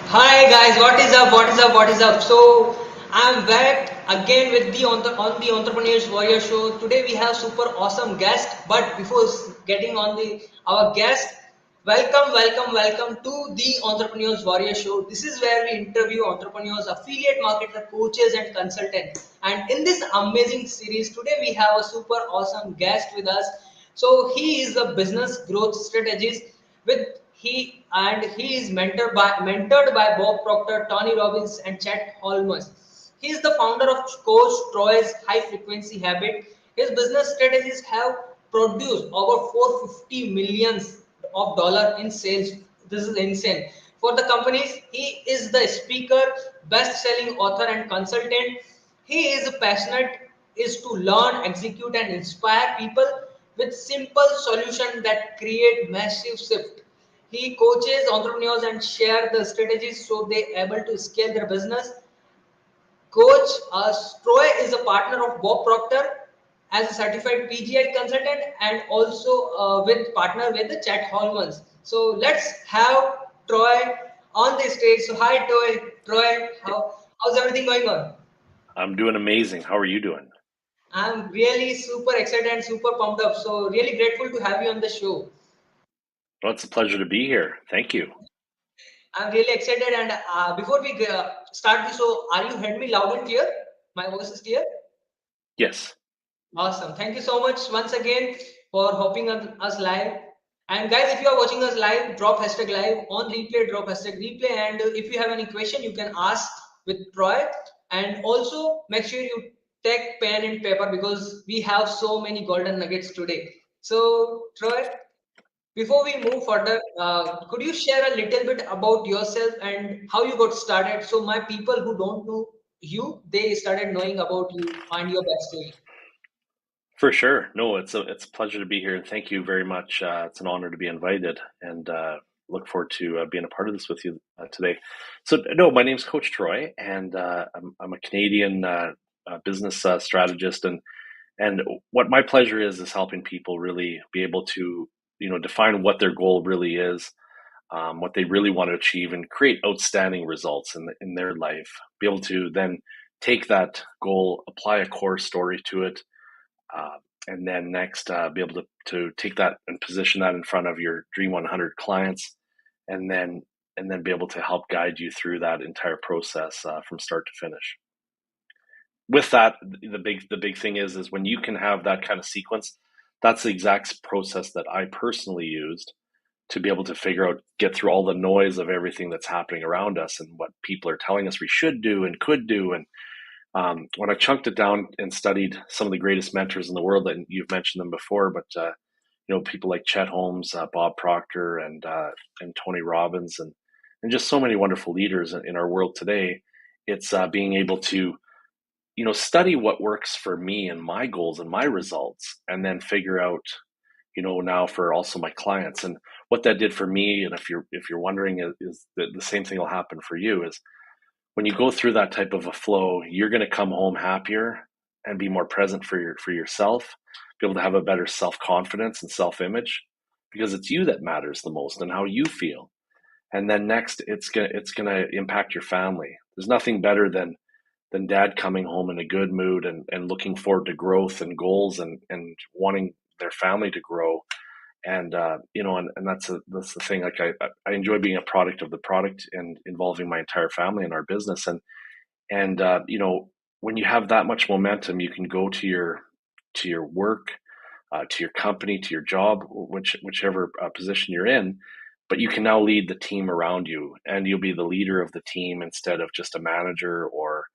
Hi guys, what is up? What is up? What is up? So I'm back again with the Entrepreneurs Warrior Show. Today we have super awesome guest. But before getting on the our guest, welcome to the Entrepreneurs Warrior Show. This is where we interview entrepreneurs, affiliate marketers, coaches, and consultants. And in this amazing series, today we have a super awesome guest with us. So he is a business growth strategist with he is mentored by Bob Proctor, Tony Robbins, and Chet Holmes. He is the founder of Coach Troy's High Frequency Habit. His business strategies have produced over 450 millions of dollar in sales. This is insane. For the companies, he is the speaker, best-selling author, and consultant. He is passionate is to learn, execute, and inspire people with simple solutions that create massive shift. He coaches entrepreneurs and share the strategies so they able to scale their business. Coach Troy is a partner of Bob Proctor as a certified PGI consultant and also with partner with the Chat Holmans. So let's have Troy on the stage. So hi Troy. Troy, how's everything going on? I'm doing amazing. How are you doing? I'm really super excited and super pumped up. So really grateful to have you on the show. Well, it's a pleasure to be here. Thank you. I'm really excited. And before we start this, so are you hearing me loud and clear? My voice is clear. Yes. Awesome. Thank you so much once again for hopping on us live. And guys, if you are watching us live, drop hashtag live on replay, drop hashtag replay. And if you have any question, you can ask with Troy. And also make sure you take pen and paper because we have so many golden nuggets today. So, Troy, before we move further, could you share a little bit about yourself and how you got started? So my people who don't know you, they started knowing about you and your backstory. For sure. No, it's a pleasure to be here, and thank you very much. It's an honor to be invited, and look forward to being a part of this with you today. So, no, my name's Coach Troy, and I'm a Canadian business strategist, and what my pleasure is helping people really be able to define what their goal really is, what they really want to achieve, and create outstanding results in their life. Be able to then take that goal, apply a core story to it, uh, and then next be able to take that and position that in front of your Dream 100 clients, and then be able to help guide you through that entire process from start to finish. With that, the big thing is when you can have that kind of sequence. That's the exact process that I personally used to be able to figure out, get through all the noise of everything that's happening around us and what people are telling us we should do and could do. And when I chunked it down and studied some of the greatest mentors in the world, and you've mentioned them before, but people like Chet Holmes, Bob Proctor, and Tony Robbins, and just so many wonderful leaders in our world today. It's being able to study what works for me and my goals and my results, and then figure out now for also my clients. And what that did for me, and if you're wondering, is that the same thing will happen for you. Is when you go through that type of a flow, you're going to come home happier and be more present for yourself, be able to have a better self-confidence and self-image, because it's you that matters the most and how you feel. And then next, it's gonna impact your family. There's nothing better than dad coming home in a good mood and looking forward to growth and goals and wanting their family to grow. And and that's the thing. Like I enjoy being a product of the product and involving my entire family in our business. And when you have that much momentum, you can go to your work, to your company, to your job, whichever position you're in. But you can now lead the team around you, and you'll be the leader of the team instead of just a manager or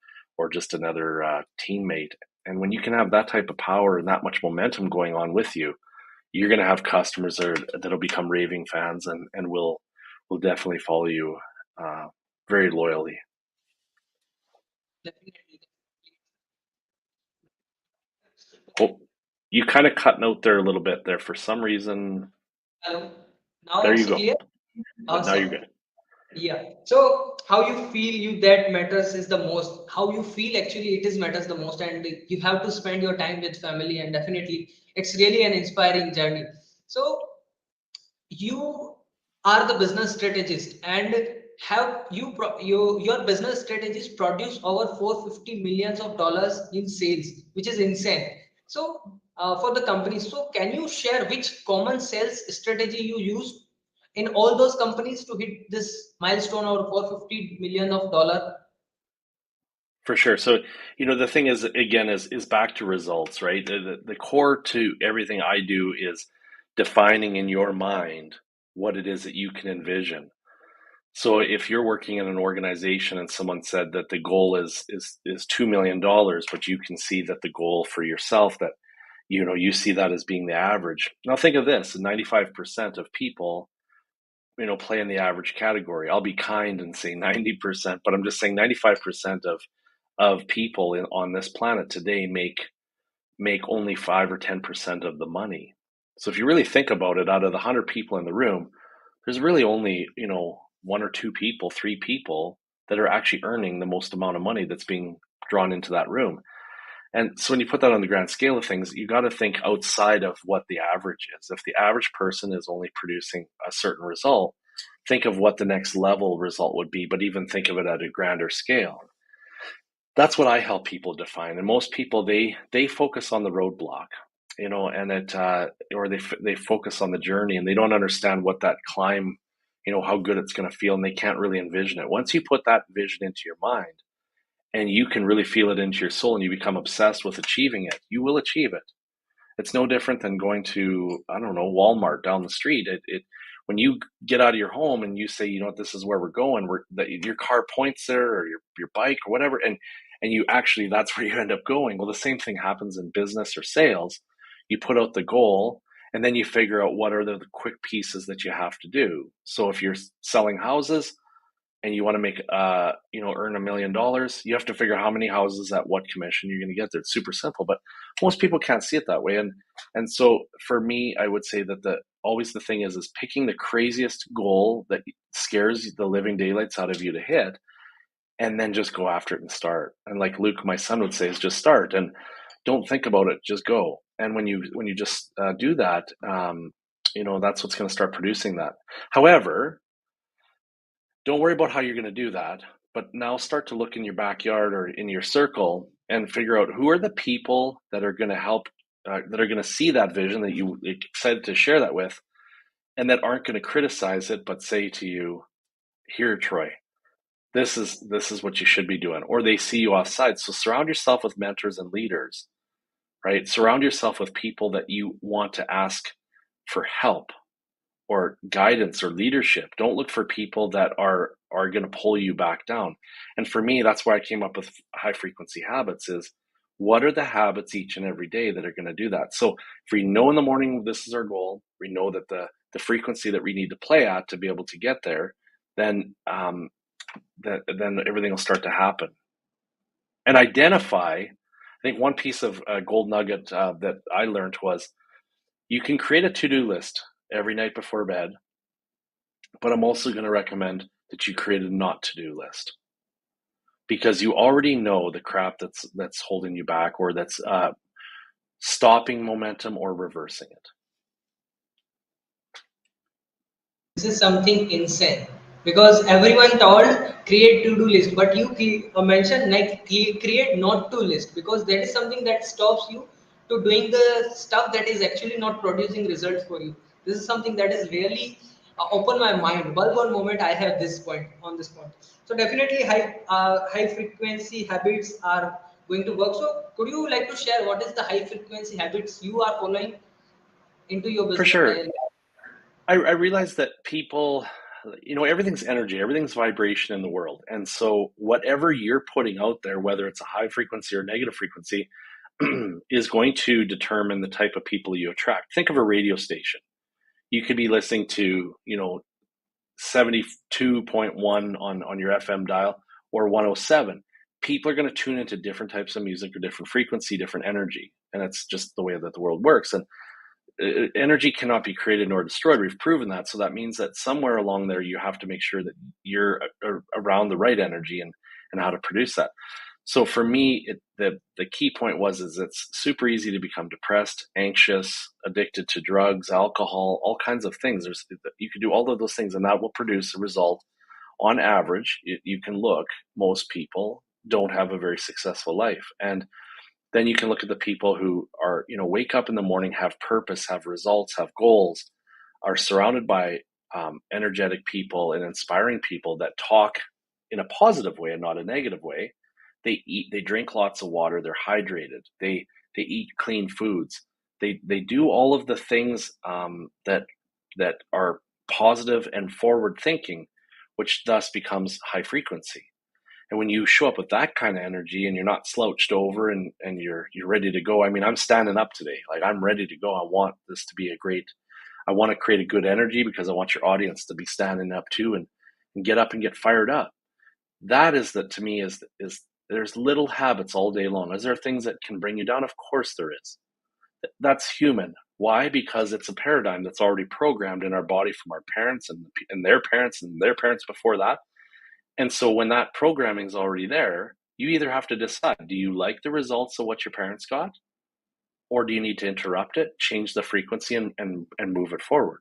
just another teammate. And when you can have that type of power and that much momentum going on with you, you're going to have customers that'll become raving fans and will definitely follow you very loyally. Definitely. Oh, you kind of cutting out there a little bit there for some reason. Hello. Now There it's you go. clear. Now you're Awesome. good. Yeah. So how you feel you that matters is the most. How you feel actually it is matters the most, and you have to spend your time with family, and definitely it's really an inspiring journey. So you are the business strategist and have your business strategist produce over 450 millions of dollars in sales, which is insane. So for the company, so can you share which common sales strategy you use in all those companies to hit this milestone or 450 million of dollar? For sure. So, the thing is, again, is back to results, right? The core to everything I do is defining in your mind what it is that you can envision. So if you're working in an organization and someone said that the goal is $2 million, but you can see that the goal for yourself, that you see that as being the average. Now think of this: 95% of people, play in the average category. I'll be kind and say 90%, but I'm just saying 95% of people on this planet today make only 5 or 10% of the money. So if you really think about it, out of the 100 people in the room, there's really only, one or two people, three people that are actually earning the most amount of money that's being drawn into that room. And so when you put that on the grand scale of things, you got to think outside of what the average is. If the average person is only producing a certain result, think of what the next level result would be, but even think of it at a grander scale. That's what I help people define. And most people, they focus on the roadblock, and or they focus on the journey, and they don't understand what that climb, how good it's going to feel, and they can't really envision it. Once you put that vision into your mind and you can really feel it into your soul and you become obsessed with achieving it, you will achieve it. It's no different than going to, I don't know, Walmart down the street. When you get out of your home and you say, this is where we're going, that your car points there, or your bike or whatever, and you actually, that's where you end up going. Well, the same thing happens in business or sales. You put out the goal, and then you figure out what are the quick pieces that you have to do. So if you're selling houses and you want to make earn $1 million, you have to figure out how many houses at what commission you're going to get there. It's super simple, but most people can't see it that way. And so for me, I would say that always the thing is picking the craziest goal that scares the living daylights out of you to hit, and then just go after it and start. And like Luke, my son, would say, is just start and don't think about it, just go. And when you just do that, that's what's going to start producing that. However, don't worry about how you're going to do that, but now start to look in your backyard or in your circle and figure out who are the people that are going to help, that are going to see that vision that you excited to share that with, and that aren't going to criticize it, but say to you, "Here, Troy, this is what you should be doing," or they see you offside. So surround yourself with mentors and leaders, right? Surround yourself with people that you want to ask for help or guidance or leadership. Don't look for people that are going to pull you back down. And for me, that's why I came up with high frequency habits. Is what are the habits each and every day that are going to do that? So if we know in the morning this is our goal, we know that the frequency that we need to play at to be able to get there, then then everything will start to happen. And identify, I think one piece of gold nugget that I learned was, you can create a to-do list every night before bed, but I'm also going to recommend that you create a not to-do list, because you already know the crap that's holding you back, or that's stopping momentum or reversing it. This is something insane because everyone told create to-do list, but you mentioned like create not to list, because that is something that stops you to doing the stuff that is actually not producing results for you. This is something that is really open my mind. Bulb one moment I have this point on this point. So definitely high frequency habits are going to work. So could you like to share what is the high frequency habits you are following into your For business? sure. I realize that people, everything's energy, everything's vibration in the world. And so whatever you're putting out there, whether it's a high frequency or negative frequency, is going to determine the type of people you attract. Think of a radio station. You could be listening to, 72.1 on your FM dial, or 107. People are going to tune into different types of music or different frequency, different energy. And it's just the way that the world works. And energy cannot be created nor destroyed. We've proven that. So that means that somewhere along there, you have to make sure that you're around the right energy and how to produce that. So for me, the key point was is it's super easy to become depressed, anxious, addicted to drugs, alcohol, all kinds of things. You can do all of those things, and that will produce a result. On average, you can look, most people don't have a very successful life. And then you can look at the people who are, wake up in the morning, have purpose, have results, have goals, are surrounded by energetic people and inspiring people that talk in a positive way and not a negative way. They drink lots of water, they're hydrated, they eat clean foods, they do all of the things that are positive and forward thinking, which thus becomes high frequency. And when you show up with that kind of energy and you're not slouched over and you're ready to go. I mean, I'm standing up today. Like, I'm ready to go. I want this to be I want to create a good energy because I want your audience to be standing up too and get up and get fired up. That is that to me is there's little habits all day long. Is there things that can bring you down? Of course there is. That's human. Why? Because it's a paradigm that's already programmed in our body from our parents and their parents and their parents before that. And so when that programming is already there, you either have to decide, do you like the results of what your parents got? Or do you need to interrupt it, change the frequency and move it forward?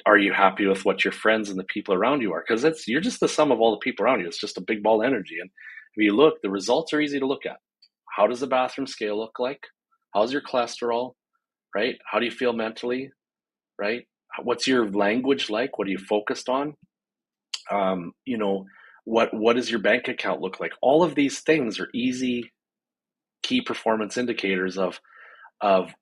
Are you happy with what your friends and the people around you are? Because you're just the sum of all the people around you. It's just a big ball of energy. And if you look, the results are easy to look at. How does the bathroom scale look like? How's your cholesterol, right? How do you feel mentally, right? What's your language like? What are you focused on? You know, what does your bank account look like? All of these things are easy key performance indicators of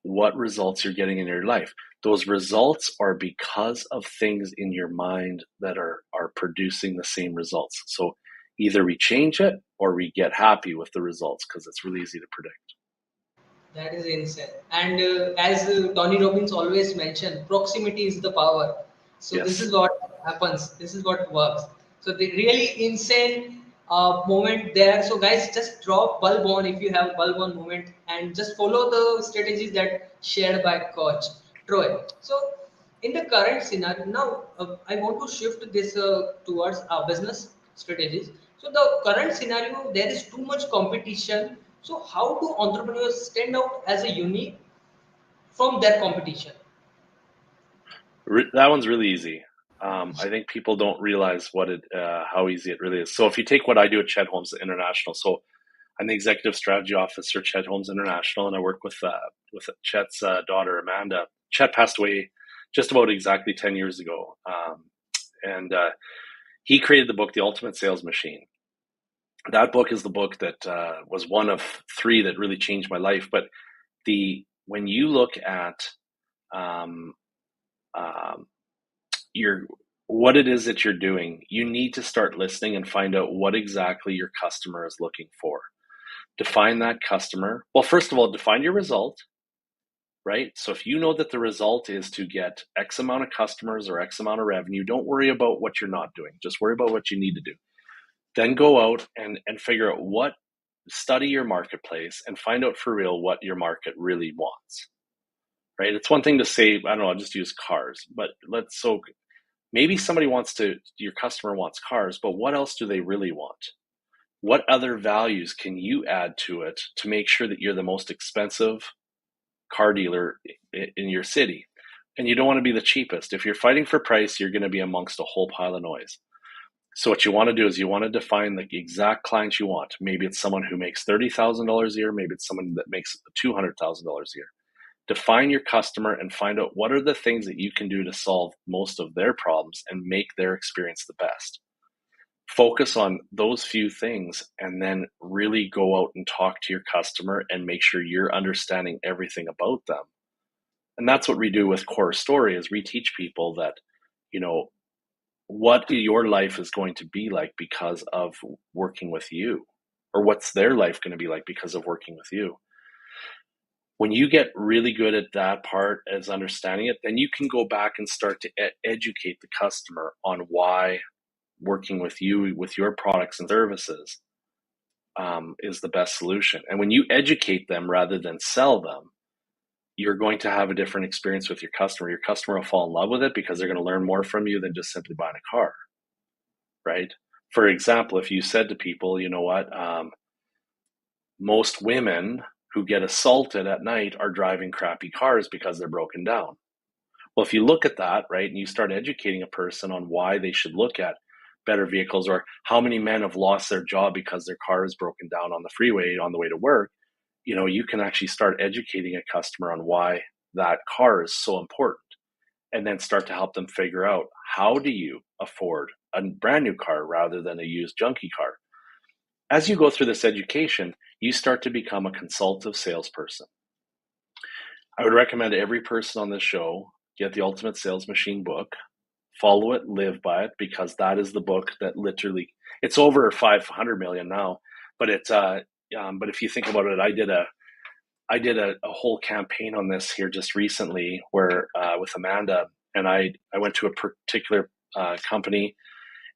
what results you're getting in your life. Those results are because of things in your mind that are producing the same results. So either we change it or we get happy with the results because it's really easy to predict. That is insane. And as Tony Robbins always mentioned, proximity is the power. So this Yes. is what happens. This is what works. So the really insane moment there. So guys, just drop bulb on if you have bulb on moment and just follow the strategies that shared by Coach Troy. So in the current scenario now, I want to shift this towards business strategies. So the current scenario, there is too much competition. So how do entrepreneurs stand out as a unique from their competition? That one's really easy. I think people don't realize how easy it really is. So if you take what I do at Chet Holmes International, so I'm the executive strategy officer at Chet Holmes International, and I work with Chet's daughter Amanda. Chet passed away just about exactly 10 years ago, and he created the book The Ultimate Sales Machine. That book is the book that was one of three that really changed my life. But when you look at um, um, your what it is that you're doing, you need to start listening and find out what exactly your customer is looking for. Define that customer. Well, first of all, define your result, right? So if you know that the result is to get X amount of customers or X amount of revenue, don't worry about what you're not doing. Just worry about what you need to do. Then go out and figure out study your marketplace and find out for real what your market really wants, right? It's one thing to say, I don't know, I'll just use cars, but maybe your customer wants cars, but what else do they really want? What other values can you add to it to make sure that you're the most expensive car dealer in your city? And you don't want to be the cheapest. If you're fighting for price, you're going to be amongst a whole pile of noise. So what you want to do is you want to define the exact client you want. Maybe it's someone who makes $30,000 a year. Maybe it's someone that makes $200,000 a year. Define your customer and find out what are the things that you can do to solve most of their problems and make their experience the best. Focus on those few things and then really go out and talk to your customer and make sure you're understanding everything about them. And that's what we do with Core Story is we teach people that, you know, what your life is going to be like because of working with you, or what's their life going to be like because of working with you. When you get really good at that part as understanding it, then you can go back and start to educate the customer on why working with you with your products and services is the best solution. And when you educate them rather than sell them, you're going to have a different experience with your customer. Your customer will fall in love with it because they're going to learn more from you than just simply buying a car, right? For example, if you said to people, you know what, most women who get assaulted at night are driving crappy cars because they're broken down. Well, if you look at that, right, and you start educating a person on why they should look at better vehicles, or how many men have lost their job because their car is broken down on the freeway on the way to work, you can actually start educating a customer on why that car is so important, and then start to help them figure out, how do you afford a brand new car rather than a used junky car? As you go through this education, you start to become a consultative salesperson. I would recommend every person on this show get the Ultimate Sales Machine book, follow it, live by it, because that is the book that literally, it's over 500 million now, but but if you think about it, I did a whole campaign on this here just recently, where with Amanda, and I went to a particular company,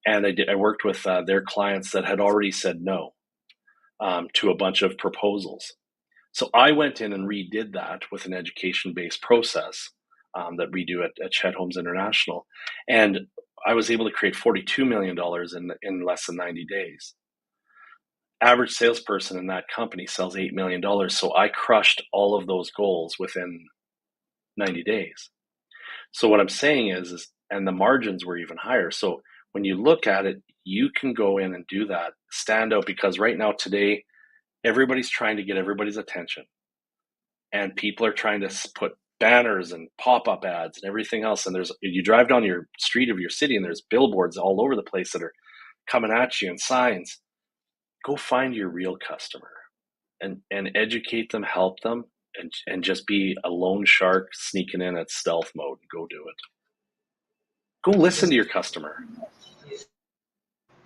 and I worked with their clients that had already said no to a bunch of proposals. So I went in and redid that with an education-based process that we do at Chet Homes International, and I was able to create $42 million in less than 90 days. Average salesperson in that company sells $8 million. So I crushed all of those goals within 90 days. So what I'm saying is, and the margins were even higher. So when you look at it, you can go in and do that, stand out, because right now, today, everybody's trying to get everybody's attention, and people are trying to put banners and pop-up ads and everything else. And you drive down your street of your city, and there's billboards all over the place that are coming at you, and signs. Go find your real customer and educate them, help them, and just be a lone shark sneaking in at stealth mode. Go do it. Go listen This to your customer.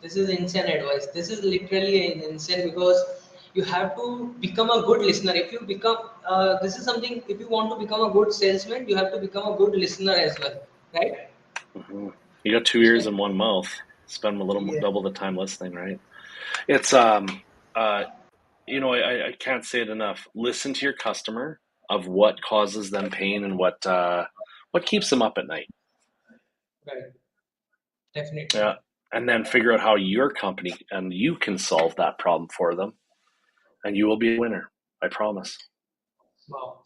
this is insane advice. This is literally insane, because you have to become a good listener. If you become, this is something. If you want to become a good salesman, you have to become a good listener as well, right? Mm-hmm. You got two ears and one mouth. Spend a little Yeah. double the time listening, right? It's uh I can't say it enough. Listen to your customer, of what causes them pain, and what keeps them up at night. Right. Definitely. Yeah. And then figure out how your company and you can solve that problem for them, and you will be a winner. I promise. Wow.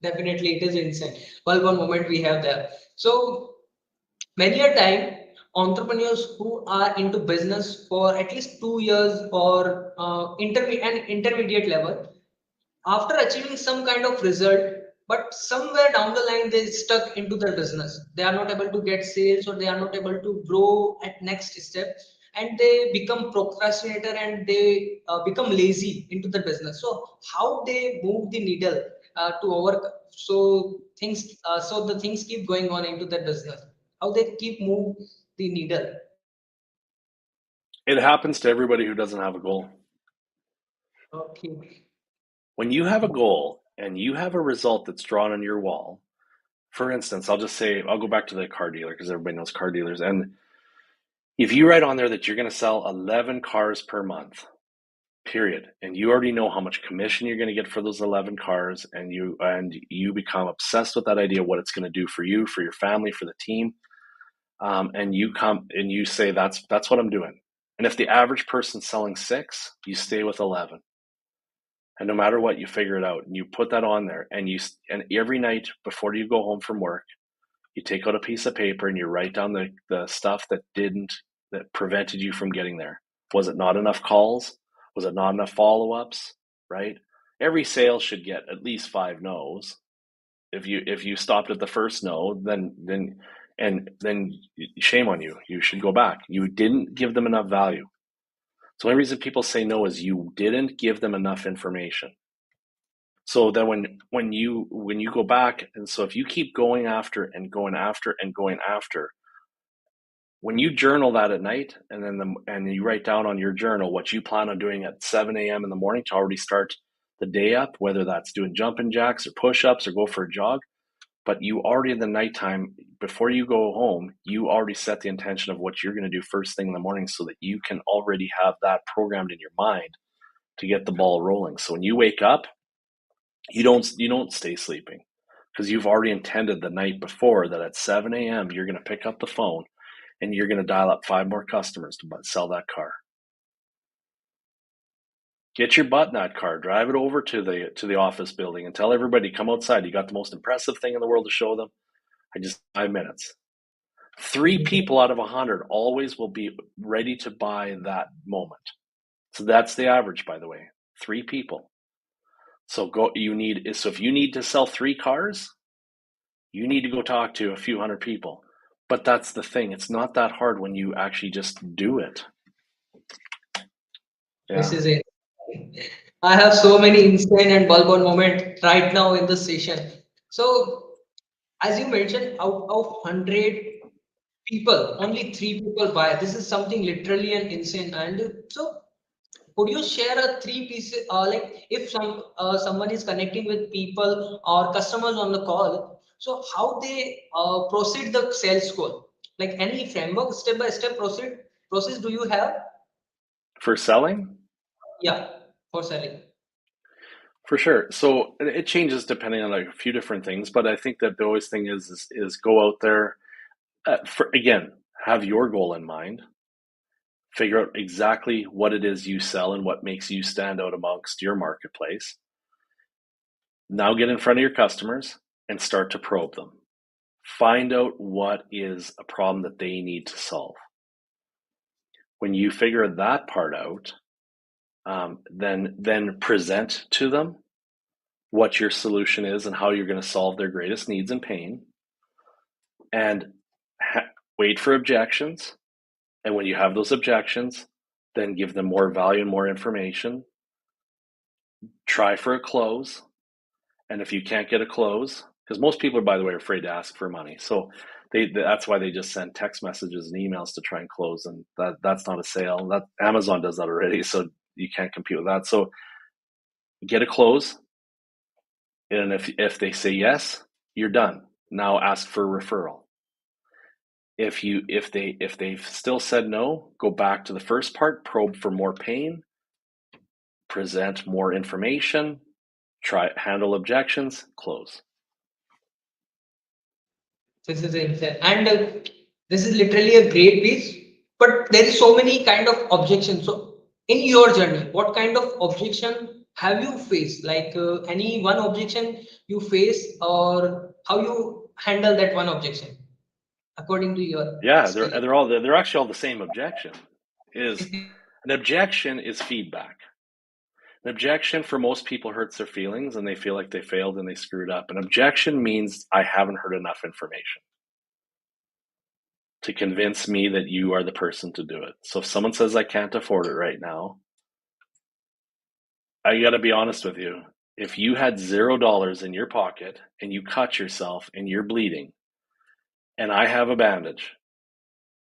Definitely, it is insane. Well, one moment we have there. So many a time, entrepreneurs who are into business for at least 2 years, or intermediate level, after achieving some kind of result, but somewhere down the line they stuck into their business, they are not able to get sales, or they are not able to grow at next step, and they become procrastinator, and they become lazy into the business. So how they move the needle to overcome, so the things keep going on into their business, how they keep move the needle. It happens to everybody who doesn't have a goal. Okay. When you have a goal and you have a result that's drawn on your wall, for instance, I'll go back to the car dealer, because everybody knows car dealers. And if you write on there that you're going to sell 11 cars per month, period, and you already know how much commission you're going to get for those 11 cars, and you become obsessed with that idea, what it's going to do for you, for your family, for the team, and you come and you say, that's what I'm doing. And if the average person's selling 6, you stay with 11. And no matter what, you figure it out, and you put that on there, and every night before you go home from work, you take out a piece of paper and you write down the stuff that prevented you from getting there. Was it not enough calls? Was it not enough follow-ups? Right? Every sale should get at least 5 no's. If you stopped at the first no, then shame on you. You should go back. You didn't give them enough value. So the only reason people say no is you didn't give them enough information. So that when you go back, and so if you keep going after and going after and going after, when you journal that at night, and you write down on your journal what you plan on doing at 7 a.m. in the morning to already start the day up, whether that's doing jumping jacks or push-ups or go for a jog, but you already in the nighttime, before you go home, you already set the intention of what you're going to do first thing in the morning, so that you can already have that programmed in your mind to get the ball rolling. So when you wake up, you don't stay sleeping, because you've already intended the night before that at 7 a.m. you're going to pick up the phone and you're going to dial up 5 more customers to sell that car. Get your butt in that car, drive it over to the office building and tell everybody, come outside. You got the most impressive thing in the world to show them. I just 5 minutes. 3 people out of 100 always will be ready to buy that moment. So that's the average, by the way. 3 people. So if you need to sell 3 cars, you need to go talk to a few hundred people. But that's the thing. It's not that hard when you actually just do it. This Yeah. is it. I have so many insane and bulb on moment right now in this session. So, as you mentioned, out of 100 people, only 3 people buy. This is something literally and insane. And so, could you share a three pieces, like if someone is connecting with people or customers on the call, so how they proceed the sales call? Like any framework, step by step process do you have? For selling? Yeah, for selling. For sure. So it changes depending on like a few different things, but I think that the always thing is go out there. Again, have your goal in mind. Figure out exactly what it is you sell and what makes you stand out amongst your marketplace. Now get in front of your customers and start to probe them. Find out what is a problem that they need to solve. When you figure that part out, then present to them what your solution is and how you're going to solve their greatest needs and pain, and wait for objections. And when you have those objections, then give them more value and more information. Try for a close. And if you can't get a close, because most people are, by the way, afraid to ask for money. So that's why they just send text messages and emails to try and close. And that's not a sale. That Amazon does that already. So you can't compete with that. So get a close. And if they say yes, you're done. Now ask for a referral. If they've still said no, go back to the first part, probe for more pain, present more information, handle objections, close. This is insane. And this is literally a great piece, but there is so many kind of objections. So in your journey, what kind of objection have you faced? Like any one objection you face, or how you handle that one objection according to your Yeah, experience? they're actually all the same objection. Is an objection is feedback. An objection for most people hurts their feelings and they feel like they failed and they screwed up. An objection means I haven't heard enough information to convince me that you are the person to do it. So if someone says I can't afford it right now, I got to be honest with you. If you had $0 in your pocket and you cut yourself and you're bleeding and I have a bandage,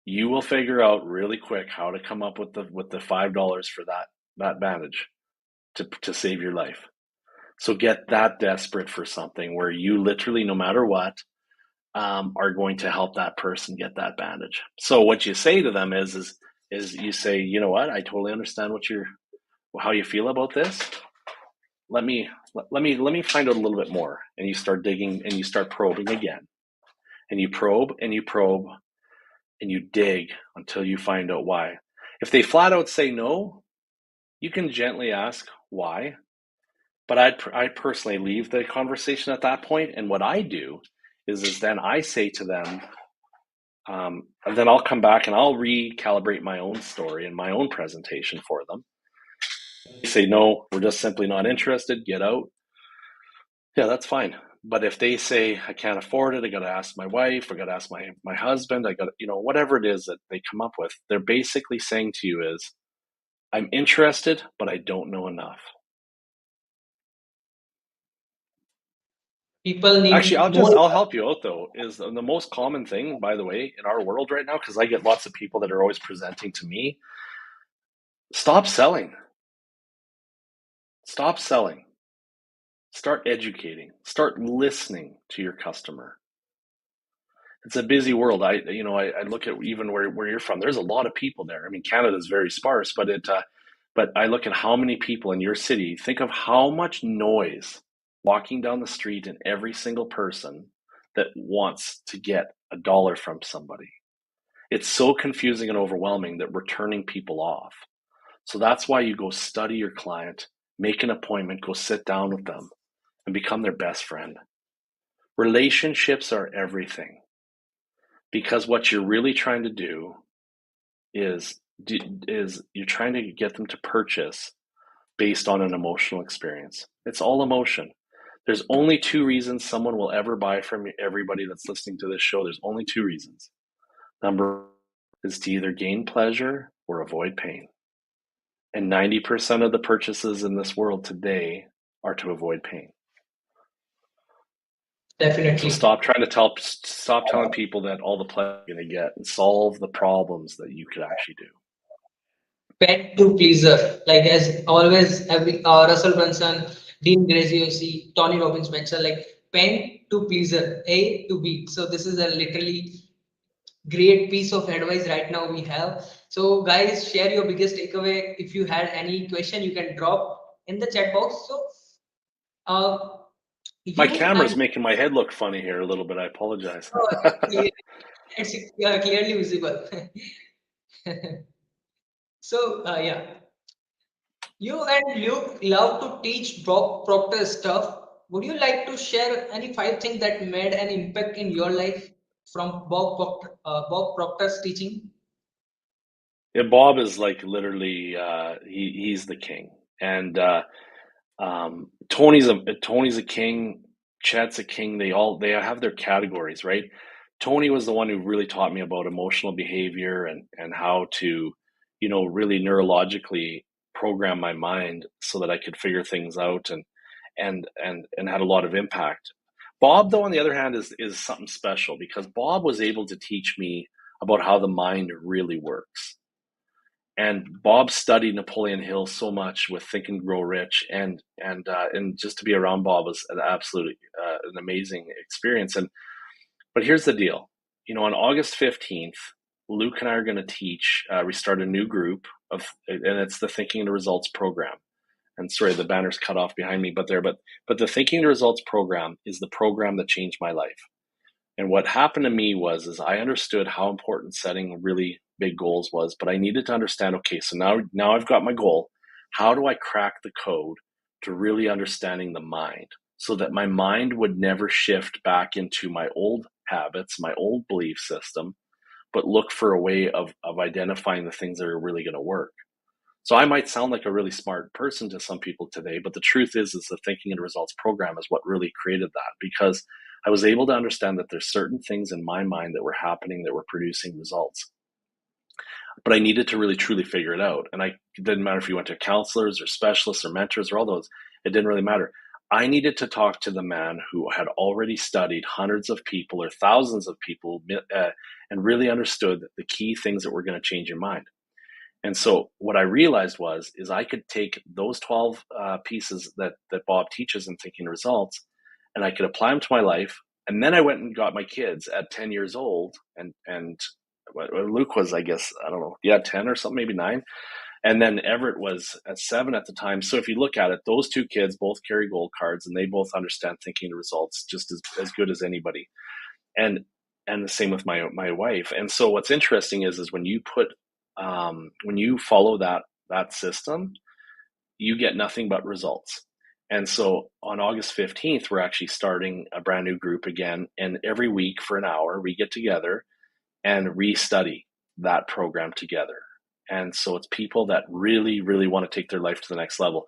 you will figure out really quick how to come up with the $5 for that bandage to save your life. So get that desperate for something where you literally, no matter what, are going to help that person get that bandage. So what you say to them is you say, you know what, I totally understand how you feel about this. Let me find out a little bit more. And you start digging and you start probing again. And you probe and you probe and you dig until you find out why. If they flat out say no, you can gently ask why. But I'd personally leave the conversation at that point. And what I do is then I say to them, and then I'll come back and I'll recalibrate my own story and my own presentation for them. They say, no, we're just simply not interested, get out. Yeah, that's fine. But if they say, I can't afford it, I got to ask my wife, I got to ask my husband, I got to, whatever it is that they come up with, they're basically saying to you is, I'm interested, but I don't know enough. People Actually, need more. I'll help you out though. Is the most common thing, by the way, in our world right now, because I get lots of people that are always presenting to me. Stop selling. Stop selling. Start educating. Start listening to your customer. It's a busy world. I look at even where you're from. There's a lot of people there. I mean, Canada is very sparse, but I look at how many people in your city. Think of how much noise walking down the street and every single person that wants to get a dollar from somebody. It's so confusing and overwhelming that we're turning people off. So that's why you go study your client, make an appointment, go sit down with them, and become their best friend. Relationships are everything, because what you're really trying to do is you're trying to get them to purchase based on an emotional experience. It's all emotion. There's only two reasons someone will ever buy from everybody that's listening to this show. There's only two reasons. Number is to either gain pleasure or avoid pain. And 90% of the purchases in this world today are to avoid pain. So Definitely. stop telling people that all the pleasure you're going to get, and solve the problems that you could actually do. Pen to pleaser, like as always, every Russell Brunson, Dean Graziosi, Tony Robbins mentioned, like pen to pleaser, A to B. So this is a literally great piece of advice right now we have. So guys, share your biggest takeaway. If you had any question, you can drop in the chat box. So uh, My you camera's and making my head look funny here a little bit. I apologize. clear- it's clearly visible. So yeah. You and Luke love to teach Bob Proctor stuff. Would you like to share any five things that made an impact in your life from Bob Proctor's teaching? Yeah, Bob is like literally he's the king, and Tony's a king. Chet's a king. They have their categories, right? Tony was the one who really taught me about emotional behavior and how to, really neurologically program my mind so that I could figure things out and had a lot of impact. Bob, though, on the other hand, is something special because Bob was able to teach me about how the mind really works. And Bob studied Napoleon Hill so much with Think and Grow Rich, and just to be around Bob was an absolute an amazing experience. But here's the deal, on August 15th, Luke and I are going to teach. We start a new group and it's the Thinking and Results program. And sorry, the banner's cut off behind me, but the Thinking and Results program is the program that changed my life. And what happened to me is I understood how important setting really big goals was, but I needed to understand, okay, so now I've got my goal. How do I crack the code to really understanding the mind so that my mind would never shift back into my old habits, my old belief system, but look for a way of identifying the things that are really going to work. So I might sound like a really smart person to some people today, but the truth is the Thinking and Results program is what really created that, because I was able to understand that there's certain things in my mind that were happening that were producing results. But I needed to really truly figure it out. And it didn't matter if you went to counselors or specialists or mentors or all those, it didn't really matter. I needed to talk to the man who had already studied hundreds of people or thousands of people and really understood the key things that were going to change your mind. And so what I realized is I could take those 12 pieces that Bob teaches in Thinking Results, and I could apply them to my life. And then I went and got my kids at 10 years old, and Luke was, I guess, I don't know, 10 or something, maybe 9. And then Everett was at 7 at the time. So if you look at it, those two kids both carry gold cards, and they both understand Thinking Results just as good as anybody. And the same with my wife. And so what's interesting is when you when you follow that system, you get nothing but results. And so on August 15th, we're actually starting a brand new group again. And every week for an hour, we get together and restudy that program together. And so it's people that really, really want to take their life to the next level.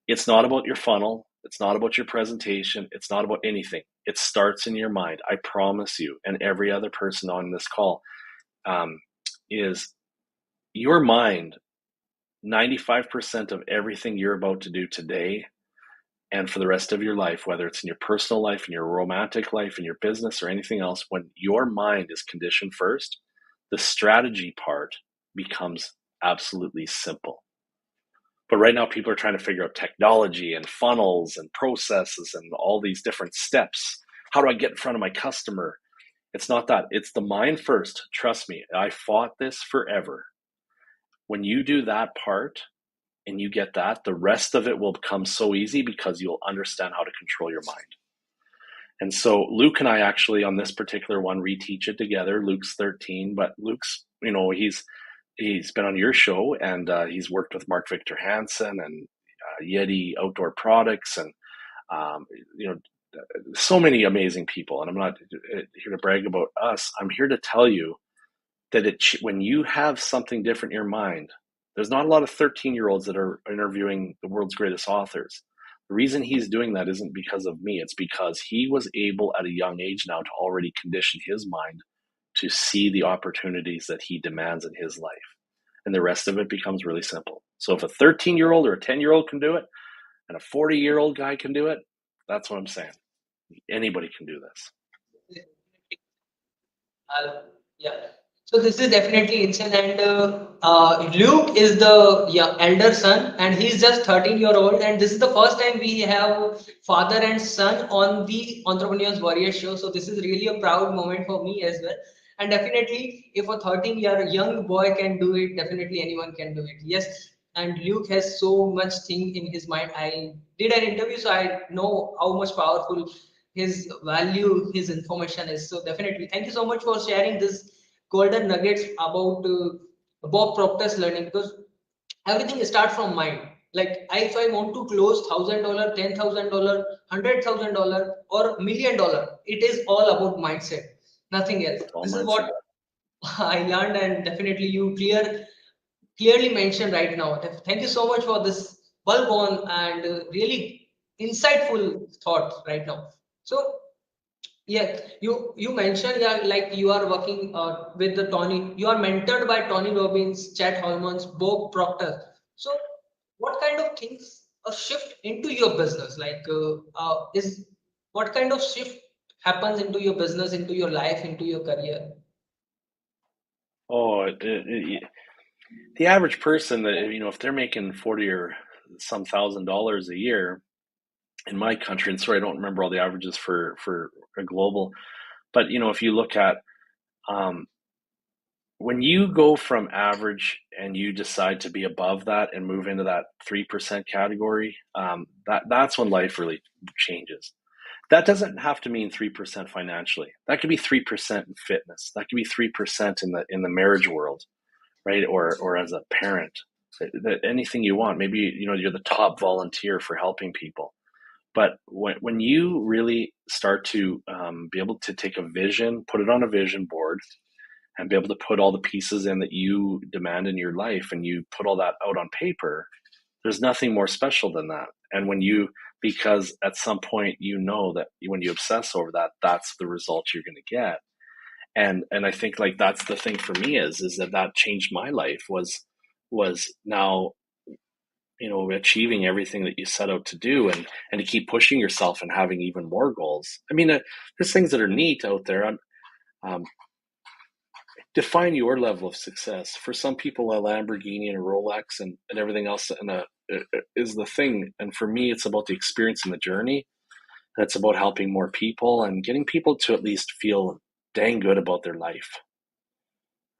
It's not about your funnel. It's not about your presentation. It's not about anything. It starts in your mind. I promise you, and every other person on this call, is your mind. 95% of everything you're about to do today and for the rest of your life, whether it's in your personal life, in your romantic life, in your business, or anything else, when your mind is conditioned first, the strategy part becomes absolutely simple. But right now, people are trying to figure out technology and funnels and processes and all these different steps. How do I get in front of my customer? It's not that. It's the mind first. Trust me, I fought this forever. When you do that part, and you get that, the rest of it will become so easy because you'll understand how to control your mind. And so Luke and I actually on this particular one reteach it together. Luke's 13, but Luke's, he's he's been on your show, and he's worked with Mark Victor Hansen and Yeti Outdoor Products, and um, you know, so many amazing people. And I'm not here to brag about us. I'm here to tell you that when you have something different in your mind, there's not a lot of 13-year-olds that are interviewing the world's greatest authors. The reason he's doing that isn't because of me. It's because he was able at a young age now to already condition his mind to see the opportunities that he demands in his life. And the rest of it becomes really simple. So if a 13-year-old or a 10-year-old can do it and a 40-year-old guy can do it, that's what I'm saying. Anybody can do this. Yeah. So this is definitely insane, and Luke is the elder son, and he's just 13-year-old, and this is the first time we have father and son on the Entrepreneurs Warrior show. So this is really a proud moment for me as well. And definitely, if a 13-year young boy can do it, definitely anyone can do it. Yes. And Luke has so much thing in his mind. I did an interview, so I know how much powerful his value, his information is. So definitely, thank you so much for sharing this golden nuggets about Bob Proctor's learning, because everything starts from mind. Like if I want to close $1,000, $10,000, $100,000, or $1,000,000, it is all about mindset, nothing else. It's all This is mindset. what I learned, and definitely you clearly mentioned right now. Thank you so much for this bulb on and really insightful thoughts right now. So yeah, you mentioned, yeah, like you are working with the Tony. You are mentored by Tony Robbins, Chet Holmans, Bob Proctor. So, what kind of things a shift into your business? Like, is what kind of shift happens into your business, into your life, into your career? Oh, the average person that if they're making 40 or some $1,000s a year in my country, and sorry, I don't remember all the averages for a global, but if you look at um, when you go from average and you decide to be above that and move into that 3% category, that's when life really changes. That doesn't have to mean 3% financially. That could be 3% in fitness. That could be 3% in the marriage world, right? Or as a parent, anything you want. Maybe you're the top volunteer for helping people. But when you really start to be able to take a vision, put it on a vision board, and be able to put all the pieces in that you demand in your life, and you put all that out on paper, there's nothing more special than that. And because at some point that when you obsess over that, that's the result you're going to get. And I think like that's the thing for me is that changed my life was now achieving everything that you set out to do, and to keep pushing yourself and having even more goals. I mean, there's things that are neat out there. Um, define your level of success. For some people, a Lamborghini and a Rolex and everything else is the thing. And for me, it's about the experience and the journey. And it's about helping more people and getting people to at least feel dang good about their life,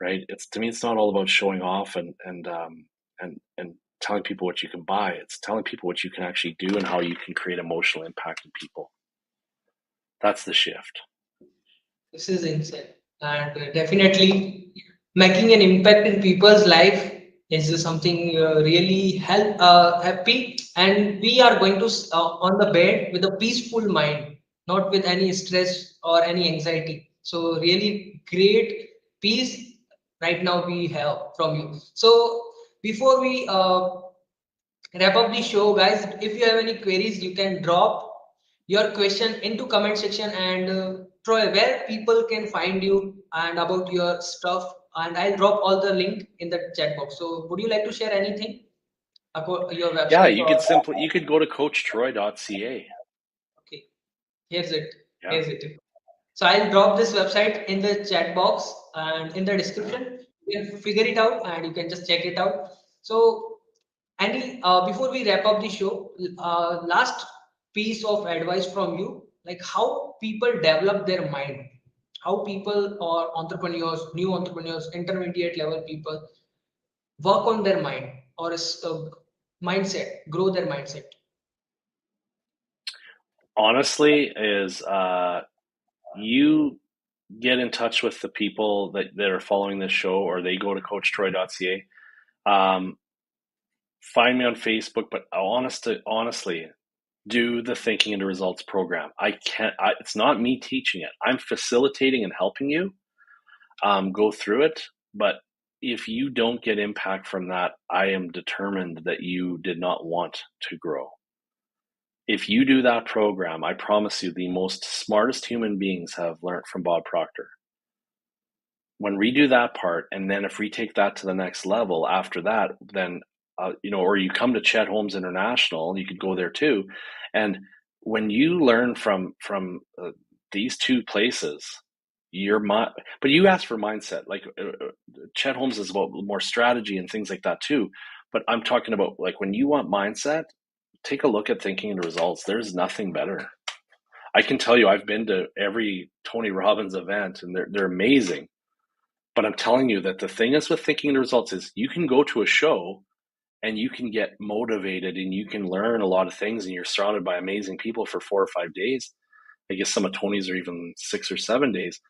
right? It's to me, it's not all about showing off and telling people what you can buy. It's telling people what you can actually do and how you can create emotional impact in people. That's the shift. This is insane, and definitely making an impact in people's life is something really happy. And we are going to on the bed with a peaceful mind, not with any stress or any anxiety. So really great peace right now we have from you. So before we wrap up the show, guys, if you have any queries, you can drop your question into comment section, and Troy, where people can find you and about your stuff, and I'll drop all the link in the chat box. So would you like to share anything about your Yeah, website or you could go to coachtroy.ca. okay, here's it. Yeah. Here's it. So I'll drop this website in the chat box and in the description. You can figure it out and you can just check it out. So, Andy, before we wrap up the show, last piece of advice from you, like how people develop their mind, how people or entrepreneurs, new entrepreneurs, intermediate level people work on their mind or mindset, grow their mindset. Honestly, is you get in touch with the people that are following this show, or they go to coachtroy.ca. Find me on Facebook, but honestly, do the Thinking into Results program. It's not me teaching it. I'm facilitating and helping you go through it. But if you don't get impact from that, I am determined that you did not want to grow. If you do that program, I promise you the most smartest human beings have learned from Bob Proctor. When we do that part, and then if we take that to the next level after that, then or you come to Chet Holmes International, you could go there too. And when you learn from these two places, but you ask for mindset. Like Chet Holmes is about more strategy and things like that too. But I'm talking about like when you want mindset, take a look at Thinking into Results. There's nothing better. I can tell you, I've been to every Tony Robbins event, and they're amazing. But I'm telling you that the thing is with Thinking into Results is you can go to a show and you can get motivated and you can learn a lot of things, and you're surrounded by amazing people for 4 or 5 days. I guess some of Tony's are even 6 or 7 days.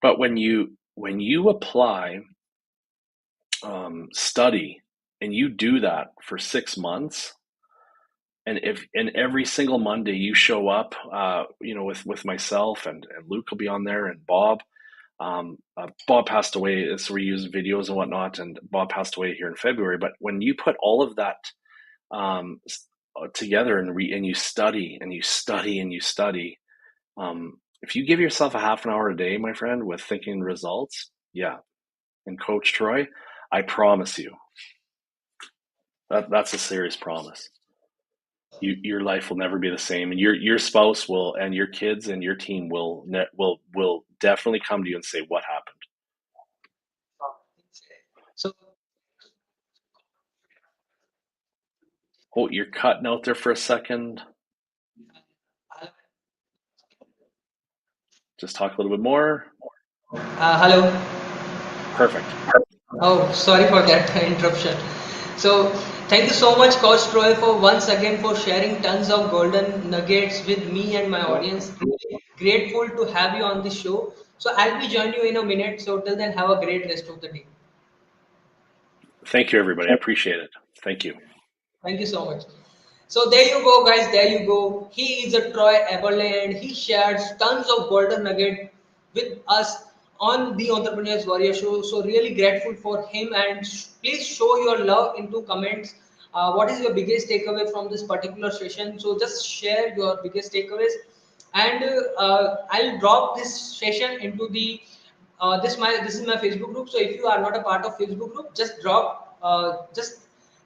But when you apply study and you do that for 6 months, and every single Monday you show up, with myself, and Luke will be on there, and Bob. Bob passed away, so we use videos and whatnot, and Bob passed away here in February. But when you put all of that together and you study and you study and you study, if you give yourself a half an hour a day, my friend, with Thinking Results, yeah, and Coach Troy, I promise you that's a serious promise. Your life will never be the same, and your spouse will, and your kids and your team will definitely come to you and say, "What happened?" So, Oh, you're cutting out there for a second. Just talk a little bit more. hello. Perfect. Oh, sorry for that interruption. So, thank you so much, Coach Troy, for once again for sharing tons of golden nuggets with me and my audience. Really grateful to have you on the show. So, I'll be joining you in a minute. So, till then, have a great rest of the day. Thank you, everybody. I appreciate it. Thank you. Thank you so much. So there you go, guys. There you go. He is a Troy Aberle, and he shares tons of golden nugget with us on the Entrepreneurs Warrior Show. So really grateful for him, and please show your love into comments. What is your biggest takeaway from this particular session? So just share your biggest takeaways, and I'll drop this session into the this is my Facebook group. So if you are not a part of Facebook group, just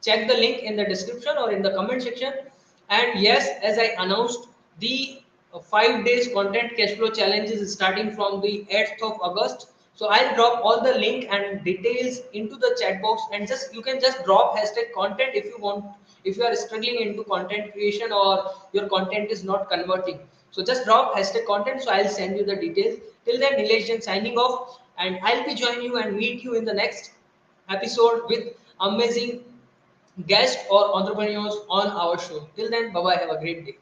check the link in the description or in the comment section. And yes, as I announced, the 5 days content cash flow challenge is starting from the 8th of August. So I'll drop all the link and details into the chat box, and just you can just drop hashtag content if you want, if you are struggling into content creation or your content is not converting. So just drop hashtag content, so I'll send you the details. Till then, Nilesh Jain signing off, and I'll be joining you and meet you in the next episode with amazing guests or entrepreneurs on our show. Till then, bye bye. Have a great day.